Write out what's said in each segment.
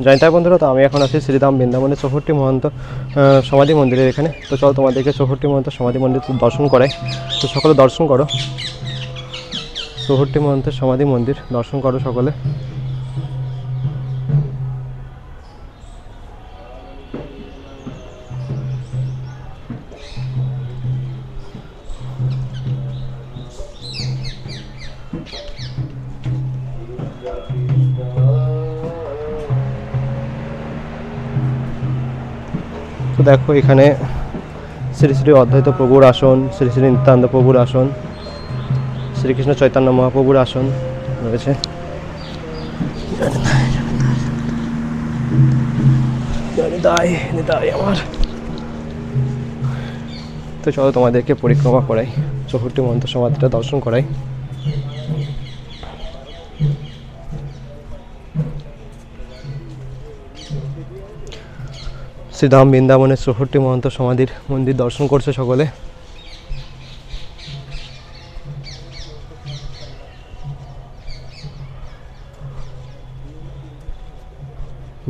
জয়ন্তায় বন্ধুরা, তো আমি এখন আছি শ্রীধাম বৃন্দাবনের চৌষট্টি মহন্ত সমাধি মন্দিরের এখানে। তো চলো তোমাদেরকে চৌষট্টি মহন্ত সমাধি মন্দির দর্শন করাই। তো সকলে দর্শন করো, চৌষট্টি মহন্তের সমাধি মন্দির দর্শন করো সকলে। তো দেখো এখানে শ্রী শ্রী অদ্বৈত প্রভুর আসন, শ্রী শ্রী নিত্যানন্দ প্রভুর আসন, শ্রীকৃষ্ণ চৈতন্য মহাপ্রভুর আসন রয়েছে। আমার তো চলো তোমাদেরকে পরিক্রমা করাই, চৌষট্টি মহন্ত সমাধিটা দর্শন করাই। শ্রীধাম বৃন্দাবনের চৌষট্টি মহন্ত সমাধির মন্দির দর্শন করছে সকলে।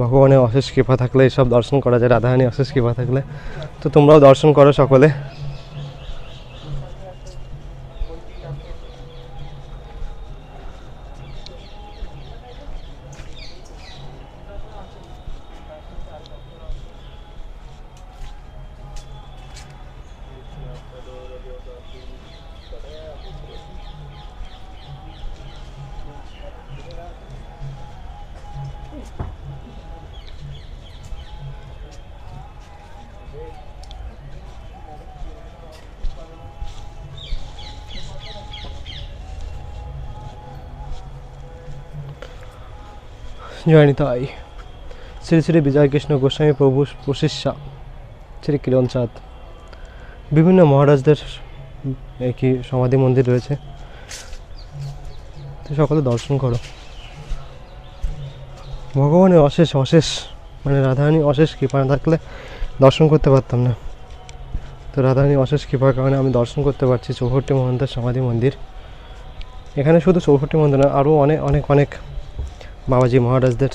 ভগবানের অশেষ কৃপা থাকলে এসব দর্শন করা যায়, রাধারানীর অশেষ কৃপা থাকলে। তো তোমরাও দর্শন করো সকলে। জয়নিতাই। শ্রী শ্রী বিজয় কৃষ্ণ গোস্বামী প্রভু প্রশিষ্যা শ্রী কিরণ চাঁদ। বিভিন্ন মহারাজদের একই সমাধি মন্দির রয়েছে, তো সকলে দর্শন করো। ভগবানের অশেষ অশেষ মানে রাধারানী অশেষ কৃপা না থাকলে দর্শন করতে পারতাম না। তো রাধারানী অশেষ কৃপার কারণে আমি দর্শন করতে পারছি চৌষট্টি মহন্তের সমাধি মন্দির। এখানে শুধু চৌষট্টি মন্দির না, আরও অনেক অনেক অনেক বাবাজি মহারাজদের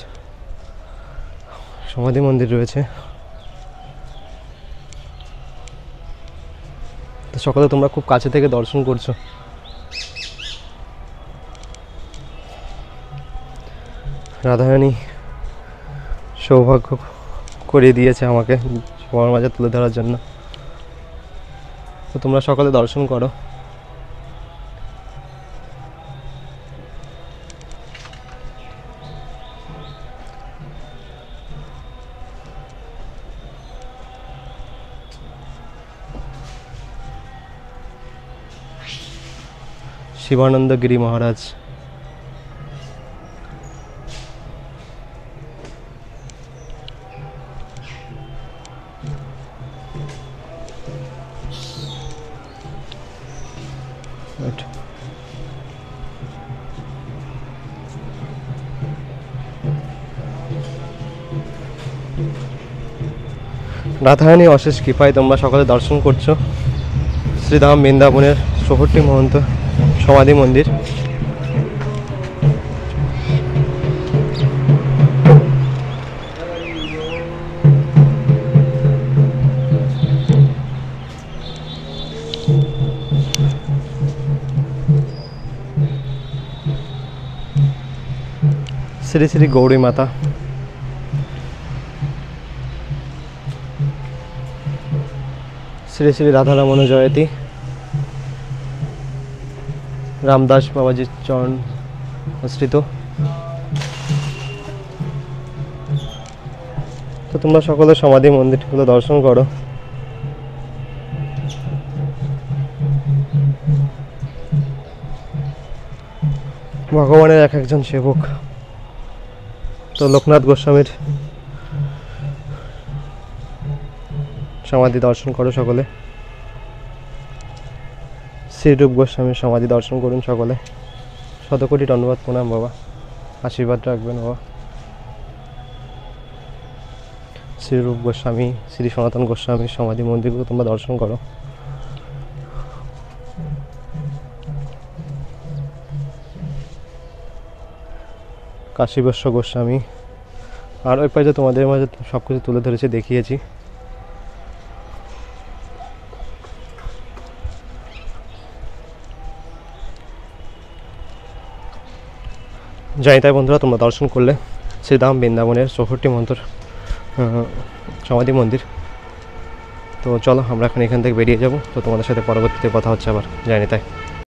সমাধি মন্দির রয়েছে। তো সকলে তোমরা খুব কাছে থেকে দর্শন করছো। রাধারানী সৌভাগ্য করিয়ে দিয়েছে আমাকে সবার মাঝে তুলে ধরার জন্য। তো তোমরা সকলে দর্শন করো। শিবানন্দ গিরি মহারাজ। রাধারানী অশেষ কৃপায় তোমরা সকলে দর্শন করছো শ্রীধাম বৃন্দাবনের চৌষট্টি মহন্ত সমাধি মন্দির। শ্রী শ্রী গৌরী মাতা। শ্রী শ্রী রাধারমণ জয়তী। রামদাস বাবাজির চরণ আশ্রিত। তো তোমরা সকলে সমাধি মন্দিরগুলো দর্শন করো। ভগবানের এক একজন সেবক। তো লোকনাথ গোস্বামীর সমাধি দর্শন করো সকলে। শ্রীরূপ গোস্বামীর সমাধি দর্শন করুন সকলে। শতকোটি ধন্যবাদ, প্রণাম বাবা, আশীর্বাদ রাখবেন বাবা। শ্রীরূপ গোস্বামী, শ্রী সনাতন গোস্বামীর সমাধি মন্দিরগুলো তোমরা দর্শন করো। কাশীবস্য গোস্বামী, আর ওই পাশে তোমাদের মাঝে সব কিছু তুলে ধরেছি, দেখিয়েছি। জানি তাই বন্ধুরা, তোমরা দর্শন করলে শ্রীধাম বৃন্দাবনের 64 মন্ত্র সমাধি মন্দির। তো চলো আমরা এখন এখান থেকে বেরিয়ে যাব। তো তোমাদের সাথে পরবর্তীতে কথা হচ্ছে আবার, জানি তাই।